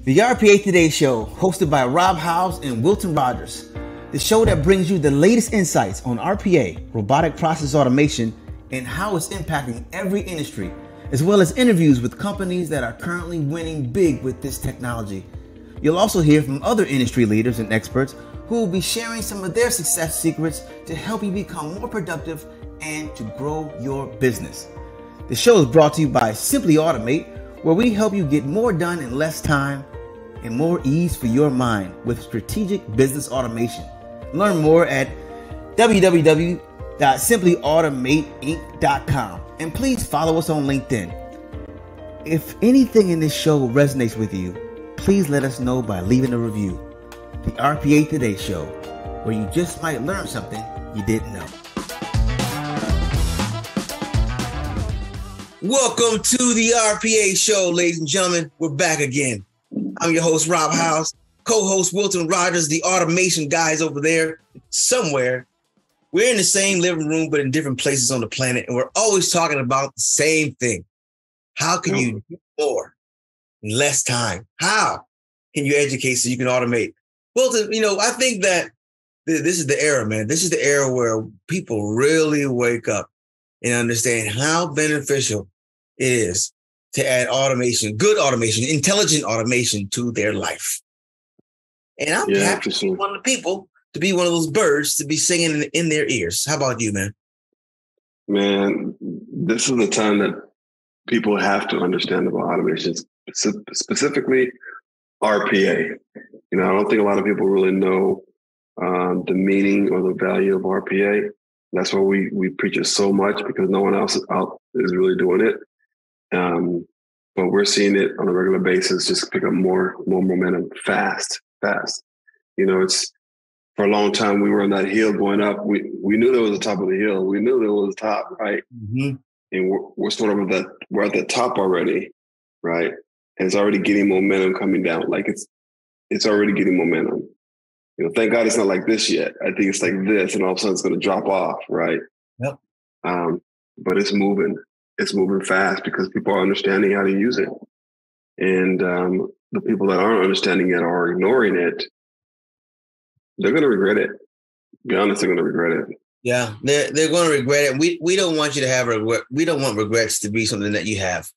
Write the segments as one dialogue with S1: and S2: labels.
S1: The RPA Today Show, hosted by Rob Howes and Wilton Rogers. The show that brings you the latest insights on RPA, robotic process automation, and how it's impacting every industry, as well as interviews with companies that are currently winning big with this technology. You'll also hear from other industry leaders and experts who will be sharing some of their success secrets to help you become more productive and to grow your business. The show is brought to you by Simply Automate, where we help you get more done in less time and more ease for your mind with strategic business automation. Learn more at www.simplyautomateinc.com, and please follow us on LinkedIn. If anything in this show resonates with you, please let us know by leaving a review. The RPA Today Show, where you just might learn something you didn't know. Welcome to the RPA Show, ladies and gentlemen. We're back again. I'm your host, Rob Howes, co-host Wilton Rogers, the automation guys over there somewhere. We're in the same living room, but in different places on the planet, and we're always talking about the same thing. How can you do more in less time? How can you educate so you can automate? Wilton, I think that this is the era, man. This is the era where people really wake up and understand how beneficial it is to add automation, good automation, intelligent automation to their life. And I'm happy to be one of the people, to be one of those birds, to be singing in their ears. How about you, man?
S2: Man, this is the time that people have to understand about automation, specifically RPA. I don't think a lot of people really know the meaning or the value of RPA. That's why we preach it so much, because no one else out is really doing it. But we're seeing it on a regular basis just pick up more momentum fast. It's for a long time we were on that hill going up. We knew there was a top of the hill. We knew there was a top, right? Mm-hmm. And we're sort of we're at the top already, right? And it's already getting momentum coming down. Like it's already getting momentum. Thank God it's not like this yet. I think it's like this, and all of a sudden it's going to drop off, right?
S1: Yep.
S2: But it's moving. It's moving fast because people are understanding how to use it. And the people that aren't understanding it or ignoring it, they're going to regret it. To be honest, they're going to regret it.
S1: Yeah, they're going to regret it. We don't want you to have regret. We don't want regrets to be something that you have.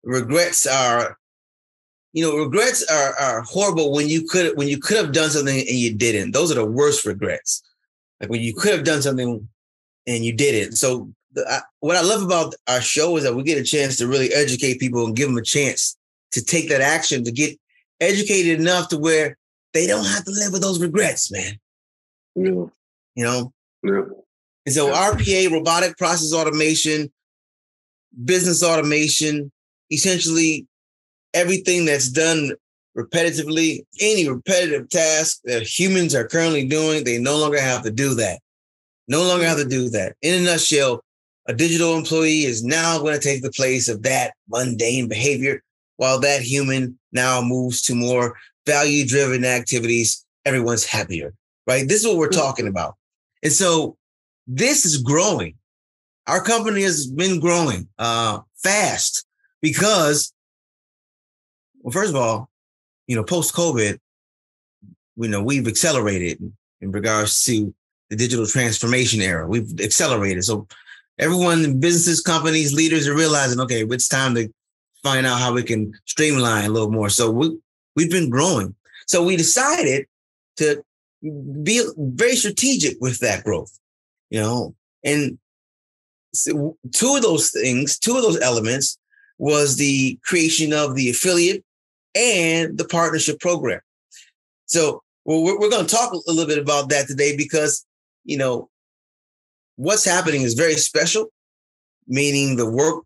S1: Regrets are horrible when you could have done something and you didn't. Those are the worst regrets. Like when you could have done something and you didn't. So what I love about our show is that we get a chance to really educate people and give them a chance to take that action, to get educated enough to where they don't have to live with those regrets, man.
S2: Yeah.
S1: Yeah. And so
S2: Yeah.
S1: RPA, robotic process automation, business automation, essentially everything that's done repetitively, any repetitive task that humans are currently doing, they no longer have to do that. In a nutshell, a digital employee is now going to take the place of that mundane behavior, while that human now moves to more value-driven activities. Everyone's happier, right? This is what we're talking about. And so this is growing. Our company has been growing fast because, well, first of all, post-COVID, we've accelerated in regards to the digital transformation era. We've accelerated. So everyone, businesses, companies, leaders are realizing, okay, it's time to find out how we can streamline a little more. So we've been growing. So we decided to be very strategic with that growth, and so two of those elements was the creation of the affiliate and the partnership program. So we're going to talk a little bit about that today because, what's happening is very special, meaning the work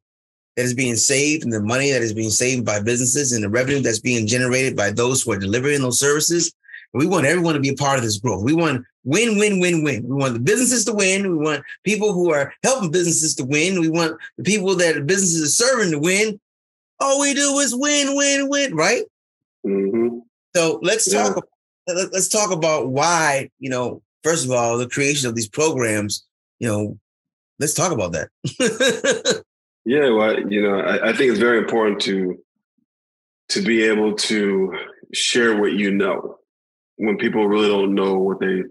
S1: that is being saved and the money that is being saved by businesses and the revenue that's being generated by those who are delivering those services. We want everyone to be a part of this growth. We want win, win, win, win. We want the businesses to win. We want people who are helping businesses to win. We want the people that the businesses are serving to win. All we do is win, win, win, right?
S2: Mm-hmm.
S1: So let's talk about why, first of all, the creation of these programs, let's talk about that.
S2: Yeah, well, I think it's very important to to be able to share what you know when people really don't know what they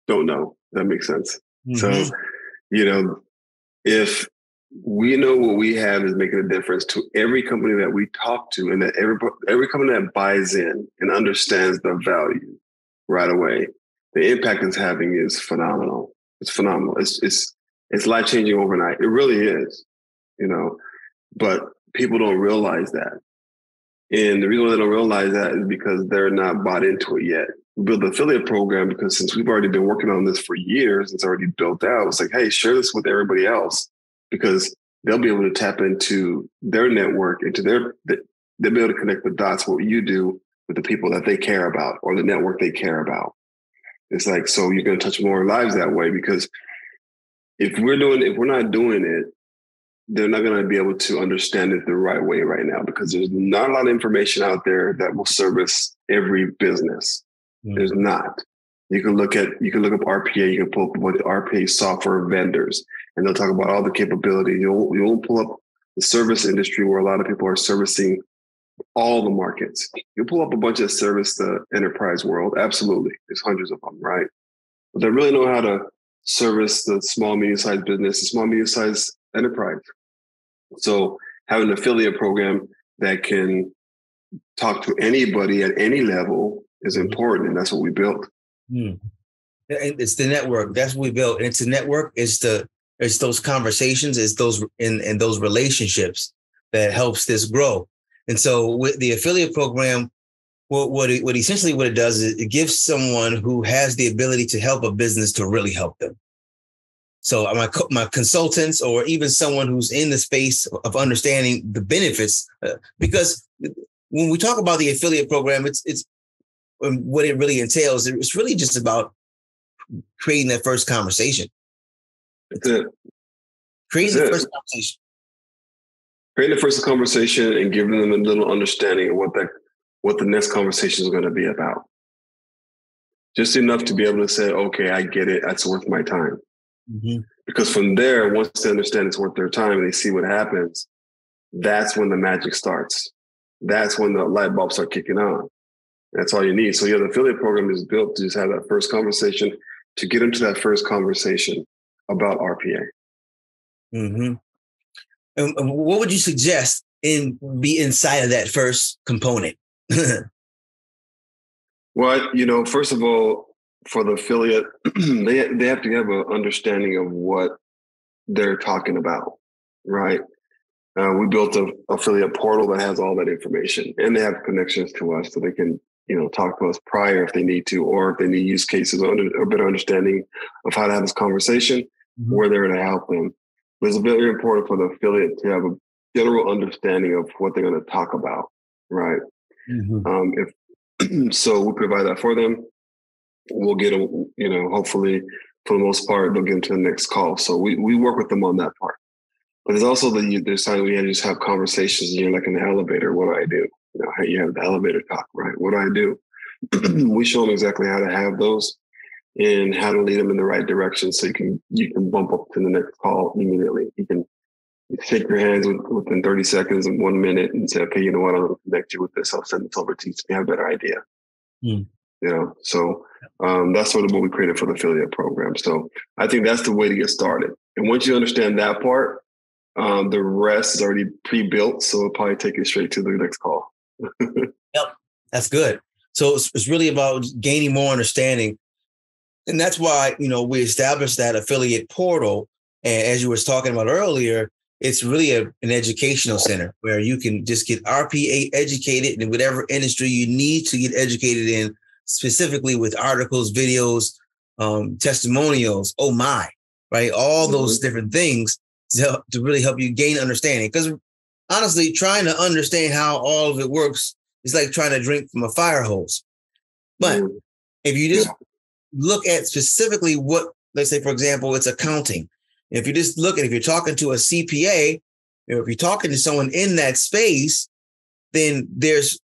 S2: don't know. That makes sense. Mm-hmm. So, if we know what we have is making a difference to every company that we talk to, and that every company that buys in and understands the value right away, the impact it's having is phenomenal. It's phenomenal. It's life-changing overnight. It really is, but people don't realize that. And the reason why they don't realize that is because they're not bought into it yet. We built the affiliate program because since we've already been working on this for years, it's already built out. It's like, hey, share this with everybody else, because they'll be able to tap into their network, they'll be able to connect the dots, what you do, with the people that they care about or the network they care about. It's like, so you're going to touch more lives that way, because if we're not doing it, they're not going to be able to understand it the right way right now, because there's not a lot of information out there that will service every business. Mm-hmm. There's not. You can look up RPA, you can pull up what the RPA software vendors, and they'll talk about all the capabilities. You won't pull up the service industry where a lot of people are servicing all the markets. You'll pull up a bunch that service the enterprise world. Absolutely. There's hundreds of them, right? But they really know how to service the small, medium-sized business, the small, medium-sized enterprise. So having an affiliate program that can talk to anybody at any level is important, and that's what we built.
S1: And it's the network. That's what we built. And it's a network. It's those conversations. It's those and those relationships that helps this grow. And so with the affiliate program, what it does is it gives someone who has the ability to help a business to really help them. So my consultants, or even someone who's in the space of understanding the benefits, because when we talk about the affiliate program, it's what it really entails. It's really just about creating that first conversation.
S2: That's it.
S1: Creating the first conversation.
S2: Creating the first conversation and giving them a little understanding of what the next conversation is going to be about. Just enough to be able to say, okay, I get it. That's worth my time. Mm-hmm. Because from there, once they understand it's worth their time and they see what happens, that's when the magic starts. That's when the light bulbs start kicking on. That's all you need. So the affiliate program is built to just have that first conversation, to get into that first conversation about RPA.
S1: Mm-hmm. And what would you suggest be inside of that first component?
S2: Well, first of all, for the affiliate, they have to have an understanding of what they're talking about, right? We built an affiliate portal that has all that information, and they have connections to us so they can, talk to us prior if they need to, or if they need use cases or a better understanding of how to have this conversation, mm-hmm. We're there to help them. But it's very important for the affiliate to have a general understanding of what they're going to talk about, right? Mm-hmm. So we provide that for them. We'll get them, hopefully for the most part, they'll get them to the next call. So we work with them on that part. But there's also there's times we just have conversations and you're like in the elevator. What do I do? You have the elevator talk, right? What do I do? We show them exactly how to have those and how to lead them in the right direction, so you can bump up to the next call immediately. You can shake your hands within 30 seconds and 1 minute and say, okay, you know what? I'm going to connect you with this. I'll send this over to you so you have a better idea. So that's sort of what we created for the affiliate program. So I think that's the way to get started. And once you understand that part, the rest is already pre-built. So it'll probably take you straight to the next call.
S1: Yep, that's good. So it's really about gaining more understanding. And that's why, we established that affiliate portal. And as you were talking about earlier, it's really an educational center where you can just get RPA educated in whatever industry you need to get educated in, specifically with articles, videos, testimonials, right? All those different things to really help you gain understanding. Because honestly, trying to understand how all of it works is like trying to drink from a fire hose. But if you just look at specifically what, let's say, for example, it's accounting. If you just look at, if you're talking to a CPA, or if you're talking to someone in that space, then there's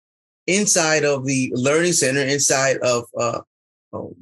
S1: inside of the learning center, inside of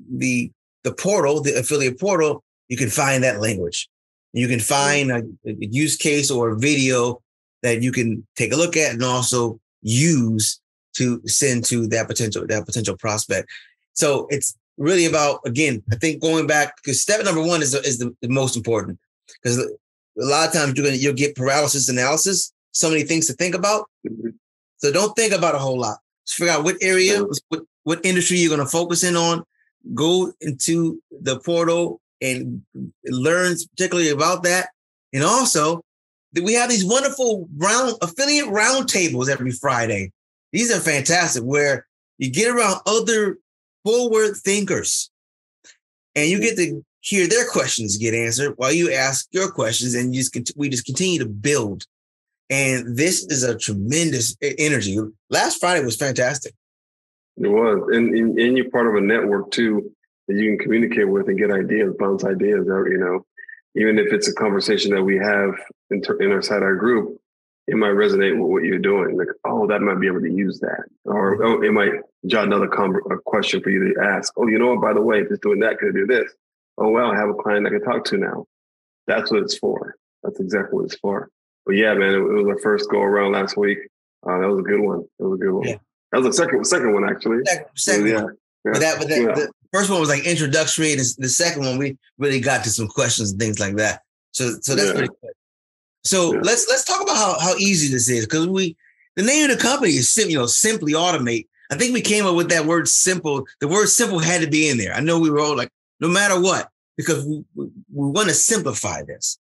S1: the portal, the affiliate portal, you can find that language. You can find a use case or a video that you can take a look at and also use to send to that potential prospect. So it's really about, again, I think going back, because step number one is the most important, because a lot of times you'll get paralysis analysis, so many things to think about.
S2: Mm-hmm.
S1: So don't think about a whole lot. Just figure out what area, what industry you're going to focus in on. Go into the portal and learn particularly about that. And also, we have these wonderful affiliate roundtables every Friday. These are fantastic, where you get around other forward thinkers and you get to hear their questions get answered while you ask your questions, and we just continue to build. And this is a tremendous energy. Last Friday was fantastic.
S2: It was. And you're part of a network too that you can communicate with and get ideas, bounce ideas out, even if it's a conversation that we have inside our group, it might resonate with what you're doing. Like, oh, that might be able to use that. Or it might jot another question for you to ask. Oh, you know what, by the way, if it's doing that, could it do this? Oh, well, I have a client I can talk to now. That's what it's for. That's exactly what it's for. But yeah, man, it was our first go around last week. That was a good one. Yeah. That was the second one, actually.
S1: Second one. But the first one was like introductory, and the second one we really got to some questions and things like that. So that's pretty good. So let's talk about how easy this is, because the name of the company is Simply Automate. I think we came up with that word simple. The word simple had to be in there. I know we were all like, no matter what, because we want to simplify this.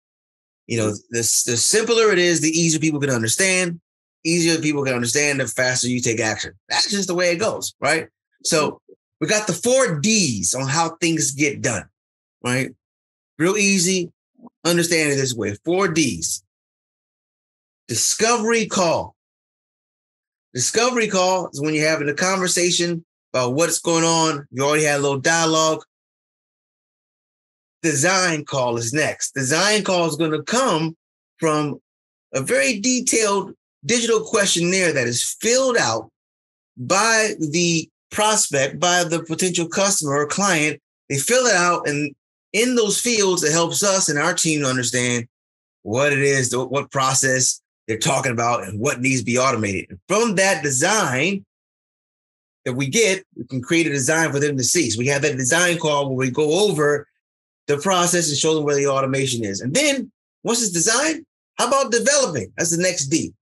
S1: The simpler it is, the easier people can understand. Easier people can understand, the faster you take action. That's just the way it goes, right? So we got the 4 Ds on how things get done, right? Real easy. Understand it this way. 4 Ds. Discovery call. Discovery call is when you're having a conversation about what's going on. You already had a little dialogue. Design call is next. Design call is going to come from a very detailed digital questionnaire that is filled out by the prospect, by the potential customer or client. They fill it out, and in those fields, it helps us and our team to understand what it is, what process they're talking about, and what needs to be automated. And from that design that we get, we can create a design for them to see. So we have that design call where we go over the process and show them where the automation is. And then once it's designed, how about developing? That's the next D.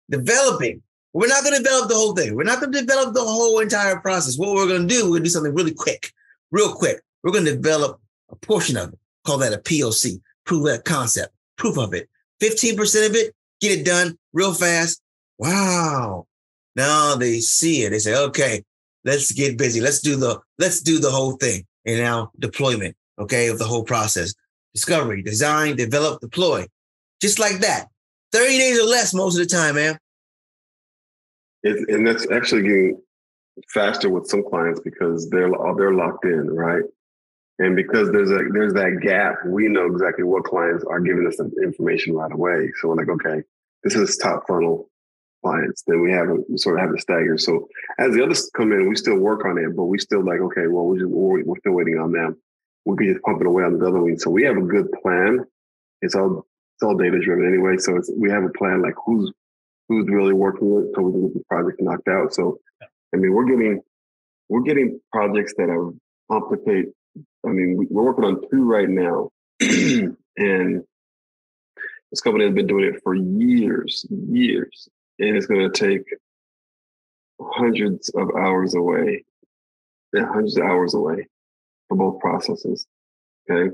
S1: Developing. We're not going to develop the whole thing. We're not going to develop the whole entire process. What we're going to do, we're going to do something really quick, real quick. We're going to develop a portion of it. Call that a POC, proof of concept, proof of it. 15% of it, get it done real fast. Wow. Now they see it. They say, okay, let's get busy. Let's do the whole thing. And now deployment, okay, of the whole process. Discovery, design, develop, deploy. Just like that. 30 days or less most of the time, man.
S2: And that's actually getting faster with some clients because they're locked in, right? And because there's that gap, we know exactly what clients are giving us the information right away. So we're like, okay, this is top funnel clients. Then we sort of have to stagger. So as the others come in, we still work on it, but we still like, okay, well, we're still waiting on them. We can just pump it away on the other one. So we have a good plan. It's all data driven anyway. So we have a plan, like who's really working with, so we can get the project knocked out. So, I mean, we're getting projects that are complicated. I mean, we're working on 2 right now, and this company has been doing it for years, and it's going to take hundreds of hours away for both processes. Okay,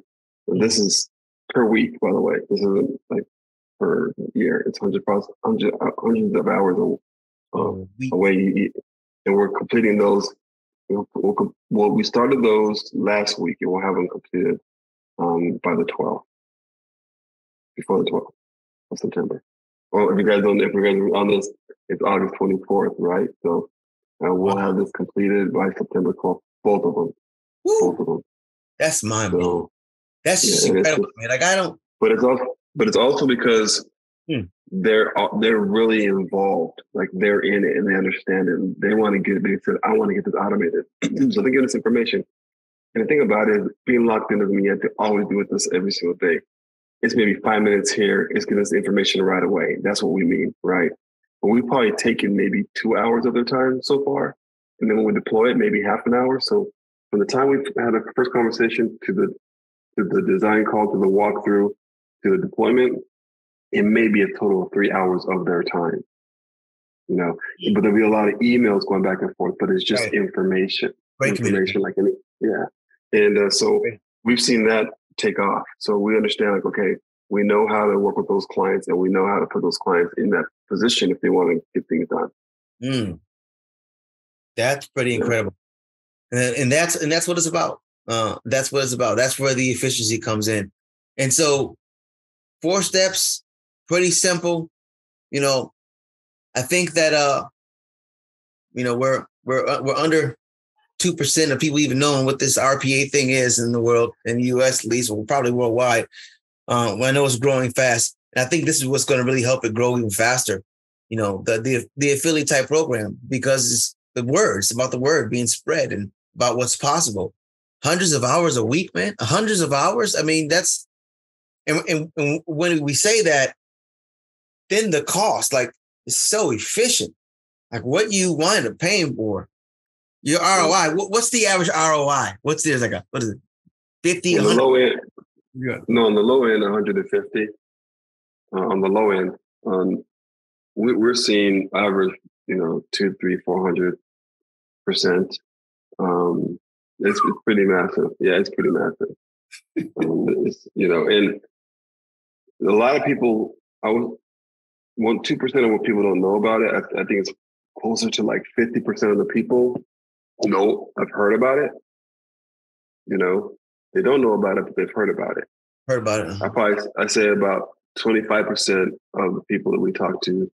S2: and this is per week, by the way. This isn't like per year. It's hundreds of hours away, and we're completing those. Well, we started those last week, and we'll have them completed by the 12th, before the 12th of September. Well, if you guys are on this, it's August 24th, right? So we'll have this completed by September 12th, both of them.
S1: Woo.
S2: Both of them.
S1: That's mind-blowing. That's just incredible, man. Like I don't.
S2: But it's also because they're really involved. Like they're in it and they understand it. They want to get it. They said, I want to get this automated. So they give us information. And the thing about it is being locked in doesn't mean you have to always do this every single day. It's maybe 5 minutes here. It's giving us information right away. That's what we mean, right? but we've probably taken maybe 2 hours of their time so far. And then when we deploy it, maybe half an hour. So from the time we've had a first conversation to the design call, to the walkthrough, to the deployment, it may be a total of 3 hours of their time. You know, but there'll be a lot of emails going back and forth, but it's just information. Information like any, yeah. And so we've seen that take off. So we understand, like, okay, we know how to work with those clients, and we know how to put those clients in that position if they want to get things done.
S1: That's pretty incredible. And that's what it's about. That's what it's about. That's where the efficiency comes in. And so 4 steps, pretty simple. You know, I think that you know, we're under 2% of people even knowing what this RPA thing is in the world, in the US at least, or probably worldwide. Well, I know it's growing fast. And I think this is what's going to really help it grow even faster. You know, the affiliate type program, because it's about the word being spread and about what's possible. Hundreds of hours a week, man. Hundreds of hours. I mean, that's, and when we say that, then the cost, like, is so efficient. Like, what you wind up paying for, your ROI. What's the average ROI? What's there? Like what is it? 50,
S2: on
S1: 100?
S2: the low end. Yeah. No, on the low end, 150. On the low end, we're seeing average, you know, 200, 300, 400%. It's pretty massive. Yeah, it's pretty massive. It's, you know, and a lot of people, 2% of what people don't know about it. I think it's closer to like 50% of the people I've heard about it. You know, they don't know about it, but they've heard about it.
S1: Heard about it.
S2: I say about 25% of the people that we talk to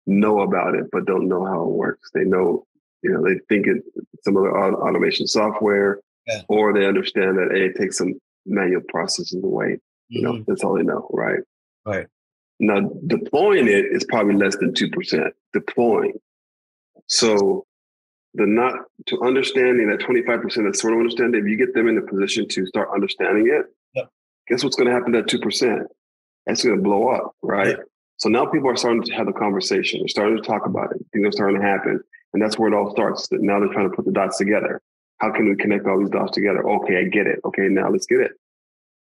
S2: know about it, but don't know how it works. They know, you know, they think it's some other automation software, or they understand that it takes some manual processes away. You know, that's all they know, right?
S1: Right.
S2: Now, deploying it is probably less than 2%. Deploying. So to understanding that 25% that sort of understanding, if you get them in a position to start understanding it, guess what's going to happen to that 2%? That's going to blow up, right? Yep. So now people are starting to have the conversation. They're starting to talk about it. Things are starting to happen. And that's where it all starts. Now they're trying to put the dots together. How can we connect all these dots together? Okay, I get it. Okay, now let's get it.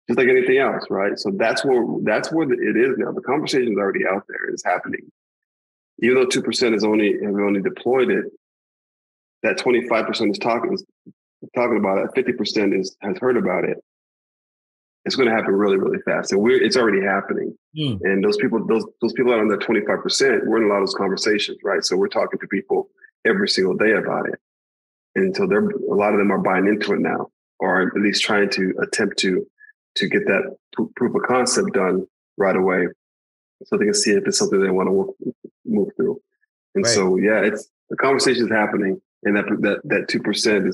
S2: Just like anything else, right? So that's where it is now. The conversation is already out there. It's happening. Even though 2% have only deployed it, that 25% is talking about it. 50% has heard about it. It's going to happen really, really fast, and it's already happening. And those people out on that 25%, we're in a lot of those conversations, right? So we're talking to people every single day about it, and so a lot of them are buying into it now, or at least trying to attempt to get that proof of concept done right away, so they can see if it's something they want to move through. And so, the conversation is happening, and that 2%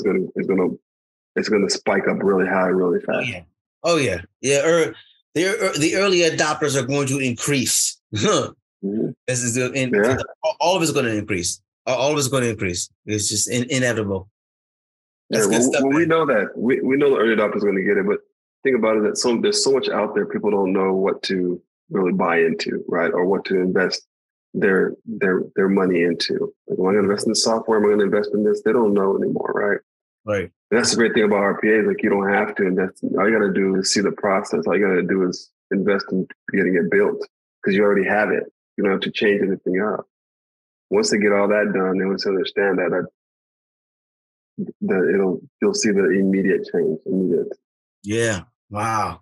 S2: is going to spike up really high, really fast.
S1: Oh yeah. The early adopters are going to increase. This is all of it's going to increase. All of it's going to increase. It's just inevitable. That's good stuff.
S2: We know that. We know the early adopters are going to get it, but think about it that there's so much out there, people don't know what to really buy into, right? Or what to invest their money into. Like, am I going to invest in the software? Am I going to invest in this? They don't know anymore, right?
S1: Right.
S2: And that's the great thing about RPA is, like, you don't have to invest. All you got to do is see the process. All you got to do is invest in getting it built, because you already have it. You don't have to change anything up. Once they get all that done, they will understand that you'll see the immediate change.
S1: Yeah. Wow.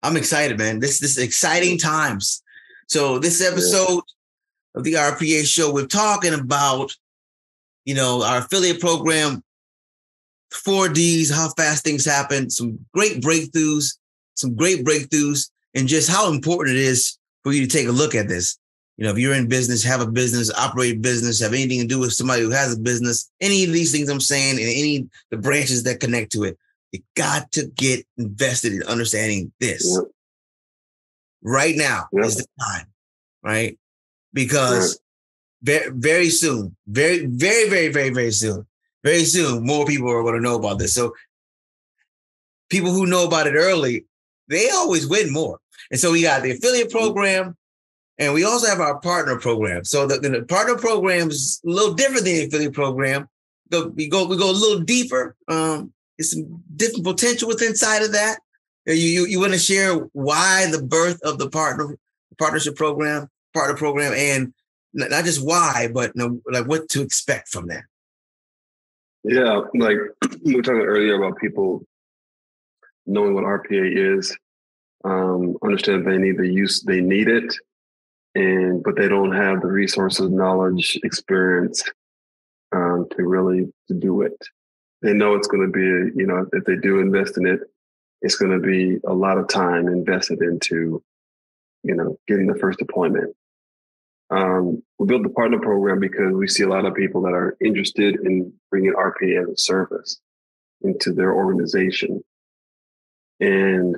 S1: I'm excited, man. This is exciting times. So this episode of the RPA Show, we're talking about, you know, our affiliate program, 4Ds, how fast things happen, some great breakthroughs, and just how important it is for you to take a look at this. You know, if you're in business, have a business, operate a business, have anything to do with somebody who has a business, any of these things I'm saying, and any the branches that connect to it, you got to get invested in understanding this. Right now is the time, right? Because very soon, very, very, very, very, very soon, more people are going to know about this. So people who know about it early, they always win more. And so we got the affiliate program. And we also have our partner program. So the partner program is a little different than the affiliate program. We go a little deeper. There's some different potential within inside of that. You want to share why the birth of the partnership program, partner program, and not just why, but like what to expect from that.
S2: Yeah, like we were talking earlier about people knowing what RPA is, understand they need it, but they don't have the resources, knowledge, experience to really to do it. They know it's going to be, if they do invest in it, it's going to be a lot of time invested into, getting the first appointment. We built the partner program because we see a lot of people that are interested in bringing RPA as a service into their organization. And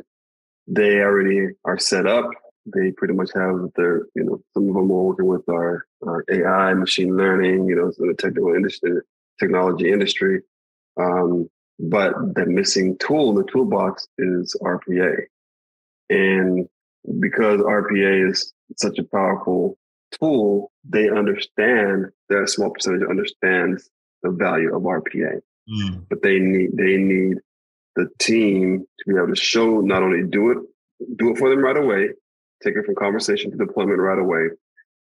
S2: they already are set up. They pretty much have their, some of them are working with our AI, machine learning, in the technology industry. But the missing tool in the toolbox is RPA. And because RPA is such a powerful tool, they understand that a small percentage understands the value of RPA. But they need the team to be able to show, not only do it for them right away, take it from conversation to deployment right away,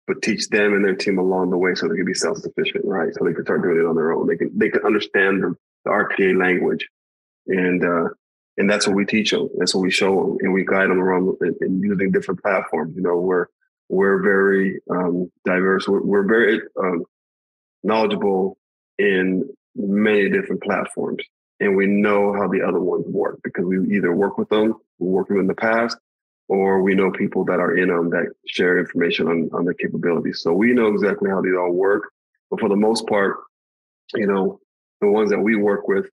S2: but teach them and their team along the way so they can be self-sufficient, right? So they can start doing it on their own. They can understand the RPA language. And that's what we teach them. That's what we show them. And we guide them around in using different platforms. We're very diverse. We're very knowledgeable in many different platforms. And we know how the other ones work because we either work with them, we worked with them in the past, or we know people that are in them that share information on their capabilities. So we know exactly how these all work. But for the most part, the ones that we work with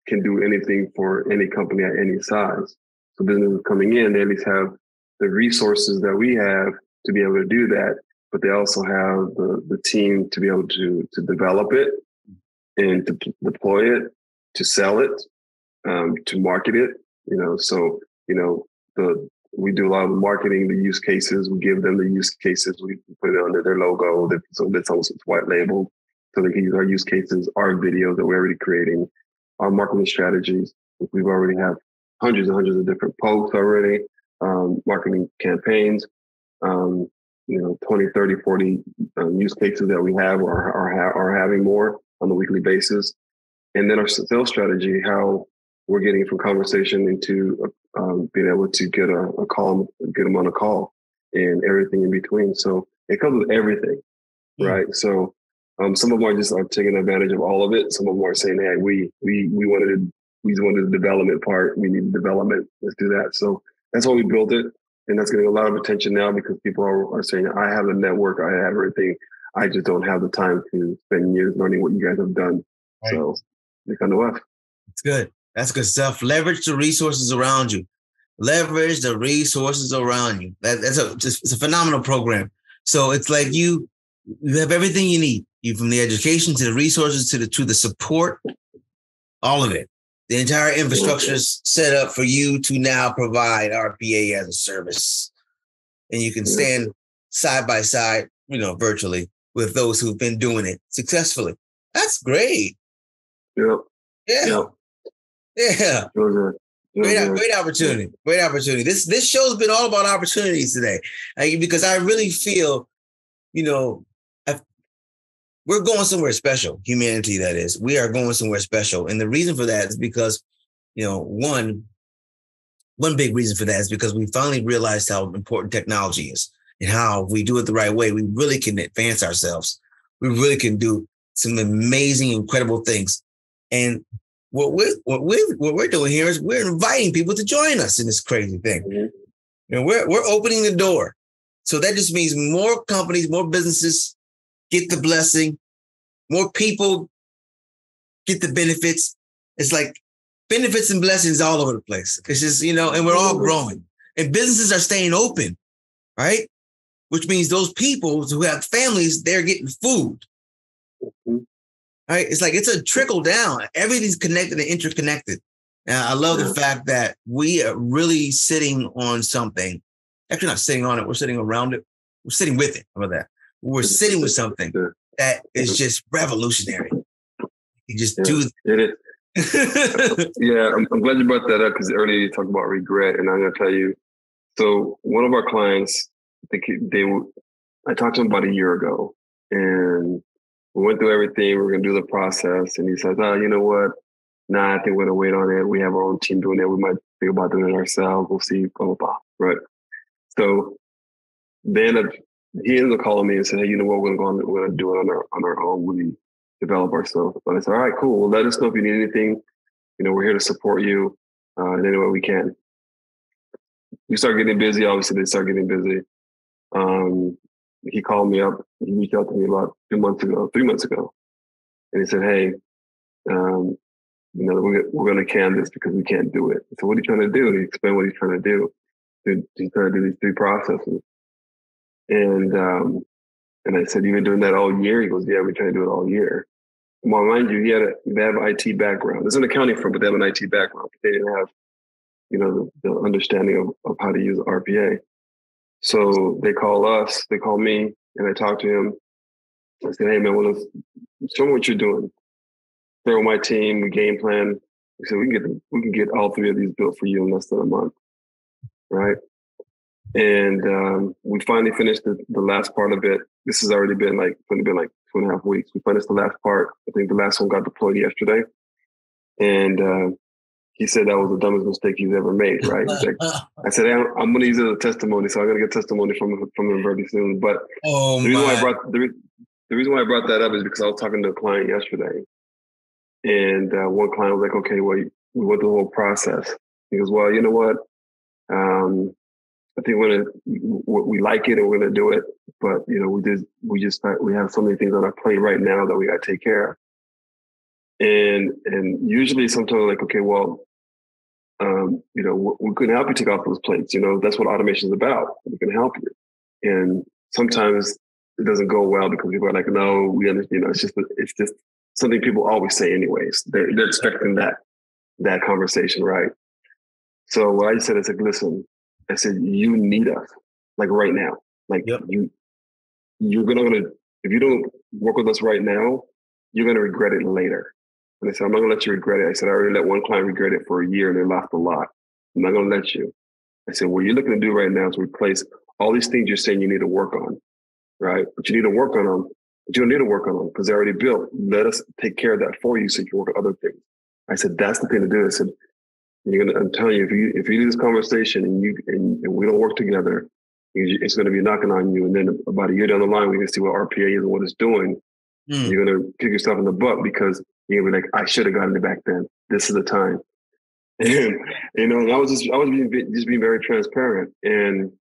S2: can do anything for any company at any size. So businesses coming in, they at least have the resources that we have to be able to do that, but they also have the team to be able to develop it and to deploy it, to sell it, to market it. We do a lot of the marketing, the use cases. We give them the use cases. We put it under their logo. So that's almost white labeled. So they can use our use cases, our videos that we're already creating, our marketing strategies. We've already have hundreds and hundreds of different posts already, marketing campaigns, 20, 30, 40 use cases that we have or are having more on a weekly basis. And then our sales strategy, how we're getting from conversation into being able to get a call, get them on a call and everything in between. So it comes with everything, right? So some of them are taking advantage of all of it. Some of them are saying, hey, we wanted the development part. We need development. Let's do that. So that's why we built it. And that's getting a lot of attention now because people are saying, I have a network. I have everything. I just don't have the time to spend years learning what you guys have done. Right. So they come to us.
S1: It's good. That's good stuff. Leverage the resources around you. Leverage the resources around you. It's a phenomenal program. So it's like you have everything you need. You from the education to the resources to the support, all of it. The entire infrastructure is set up for you to now provide RPA as a service. And you can stand side by side, virtually with those who've been doing it successfully. That's great.
S2: Yep.
S1: Yeah. Yep. Yeah. Great opportunity. Great opportunity. This show's been all about opportunities today. Because I really feel, we're going somewhere special. Humanity, that is. We are going somewhere special. And the reason for that is because, one big reason for that is because we finally realized how important technology is and how if we do it the right way, we really can advance ourselves. We really can do some amazing, incredible things. And what we're doing here is we're inviting people to join us in this crazy thing. Mm-hmm. And we're opening the door. So that just means more companies, more businesses get the blessing, more people get the benefits. It's like benefits and blessings all over the place. It's just, and we're all growing. And businesses are staying open, right? Which means those people who have families, they're getting food. Mm-hmm. Right? It's like it's a trickle down. Everything's connected and interconnected. And I love the fact that we are really sitting on something. Actually, not sitting on it. We're sitting around it. We're sitting with it. How about that? We're sitting with something that is just revolutionary. You just do
S2: it is. Yeah, I'm glad you brought that up because earlier you talked about regret, and I'm going to tell you. So one of our clients, I talked to him about a year ago, and we went through everything. We were going to do the process, and he says, "Oh, you know what? Nah, I think we're going to wait on it. We have our own team doing it. We might think about doing it ourselves. We'll see." Blah blah blah. Right. So then he ended up calling me and said, "Hey, you know what? We're going to do it on our own. We develop ourselves." But I said, "All right, cool. Well, let us know if you need anything. You know, we're here to support you in any way we can." We start getting busy. Obviously, they start getting busy. He called me up. He reached out to me about 3 months ago, and he said, "Hey, you know, we're going to can this because we can't do it." So what are you trying to do? He explained what he's trying to do. He's trying to do these 3 processes. And I said, "You've been doing that all year?" He goes, "Yeah, we're trying to do it all year." Well, mind you, they have an IT background. There's an accounting firm, but they have an IT background. They didn't have, you know, the understanding of how to use RPA. So they call me, and I talk to him. I said, "Hey man, well, show me what you're doing. They're on my team, we game plan." He said, we can get all 3 of these built for you in less than a month. Right. And we finally finished the last part of it. This has already been like 2.5 weeks. We finished the last part. I think the last one got deployed yesterday. And he said that was the dumbest mistake he's ever made, right? Like, I said, I'm going to use it as a testimony, so I'm going to get testimony from him very soon. But the reason why I brought that up is because I was talking to a client yesterday, and one client was like, "Okay, well, we went through the whole process." He goes, "Well, you know what? I think we like it and we're going to do it, but you know, we have so many things on our plate right now that we got to take care of." And usually sometimes like, "Okay, well, you know, we can help you take off those plates. You know, that's what automation is about. We can help you." And sometimes it doesn't go well because people are like, "No, we understand." You know, it's just something people always say anyways. They're expecting that conversation, right? So what I said, I said, "Listen," I said, "You need us like right now. Like you're gonna if you don't work with us right now, you're gonna regret it later." And I said, "I'm not gonna let you regret it." I said, "I already let one client regret it for a year and they lost a lot. I'm not gonna let you." I said, "What you're looking to do right now is replace all these things you're saying you need to work on, right? But you need to work on them. But you don't need to work on them because they're already built. Let us take care of that for you so you can work on other things." I said, "That's the thing to do." I said, I'm telling you, if you do this conversation and we don't work together, it's going to be knocking on you. And then about a year down the line, we can see what RPA is and what it's doing. You're going to kick yourself in the butt because you're going to be like, "I should have gotten it back then. This is the time." And, you know, I was being very transparent. And,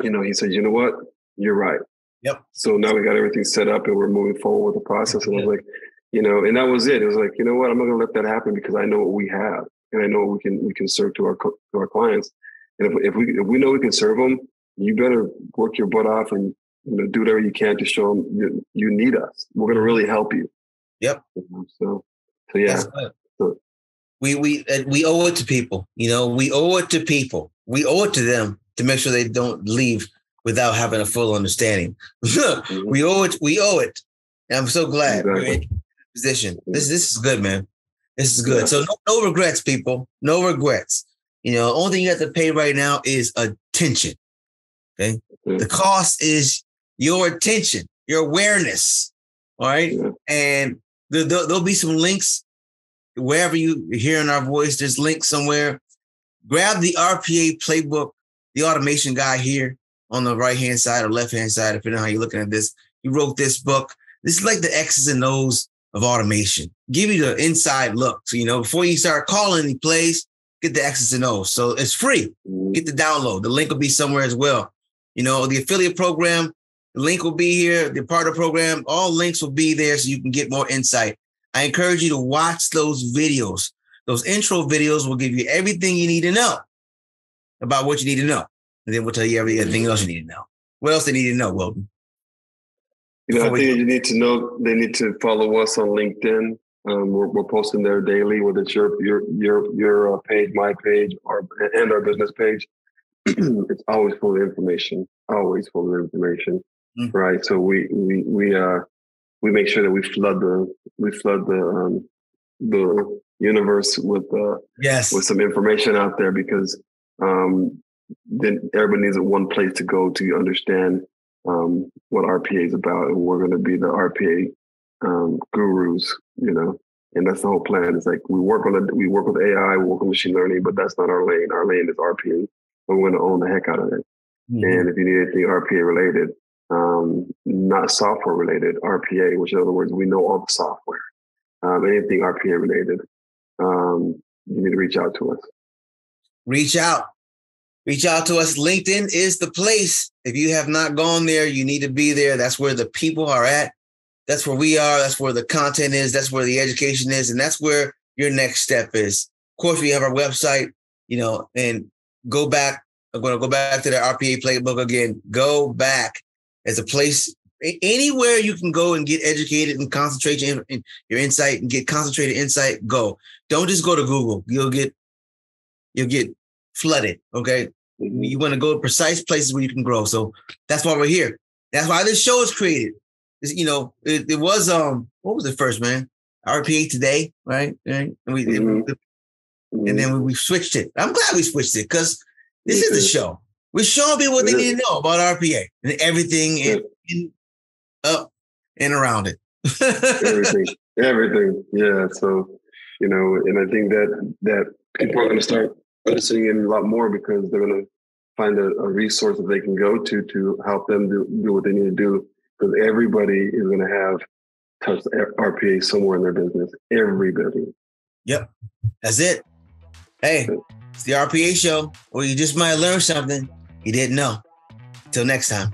S2: you know, he said, "You know what? You're right."
S1: Yep.
S2: So now we got everything set up and we're moving forward with the process. And I was like, you know, and that was it. It was like, you know what? I'm not going to let that happen because I know what we have. And I know we can serve to our clients. And if we know we can serve them, you better work your butt off and, you know, do whatever you can to show them you need us. We're going to really help you.
S1: Yep.
S2: So yeah. So,
S1: we owe it to people. You know, we owe it to people. We owe it to them to make sure they don't leave without having a full understanding. We owe it. And I'm so glad we're in position. This is good, man. This is good. Yeah. So no regrets, people. No regrets. You know, the only thing you have to pay right now is attention. Okay. Yeah. The cost is your attention, your awareness. All right. Yeah. And there'll be some links wherever you're hearing our voice. There's links somewhere. Grab the RPA playbook, the automation guy here on the right-hand side or left-hand side, depending on how you're looking at this. He wrote this book. This is like the X's and O's of automation. Give you the inside look. So, you know, before you start calling any plays, get the X's and O's. So it's free. Get the download. The link will be somewhere as well. You know, the affiliate program, the link will be here. The partner program, all links will be there so you can get more insight. I encourage you to watch those videos. Those intro videos will give you everything you need to know about what you need to know. And then we'll tell you everything else you need to know. What else they need to know, Wilton?
S2: You know, I think you need to know they need to follow us on LinkedIn. We're posting there daily, whether it's your page, my page, and our business page. It's always full of information. always full of information, right? So we make sure that we flood the universe with some information out there, because then everybody needs one place to go to understand what RPA is about, and we're going to be the RPA gurus, and that's the whole plan. It's like we work with AI, we work with machine learning, but that's not our lane. Our lane is RPA, and we're going to own the heck out of it. Mm-hmm. And if you need anything RPA related, not software related, RPA, which in other words, we know all the software. Anything RPA related, you need to reach out to us. Reach out to us. LinkedIn is the place. If you have not gone there, you need to be there. That's where the people are at. That's where we are. That's where the content is. That's where the education is. And that's where your next step is. Of course, we have our website, and go back. I'm going to go back to the RPA playbook again. Go back as a place, anywhere you can go and get educated and concentrate your insight and get concentrated insight. Go. Don't just go to Google. You'll get flooded. Okay. You want to go to precise places where you can grow. So that's why we're here. That's why this show is created. It was, what was it first, man? RPA Today, right? And then we switched it. I'm glad we switched it, because this is the show. We're showing people what they need to know about RPA and everything in up and around it. everything. Yeah. So, and I think that people are going to start listening in a lot more, because they're going to find a resource that they can go to help them do what they need to do. Because everybody is going to have touched RPA somewhere in their business. Everybody. Yep. That's it. Hey, it's the RPA Show, where you just might learn something you didn't know. Till next time.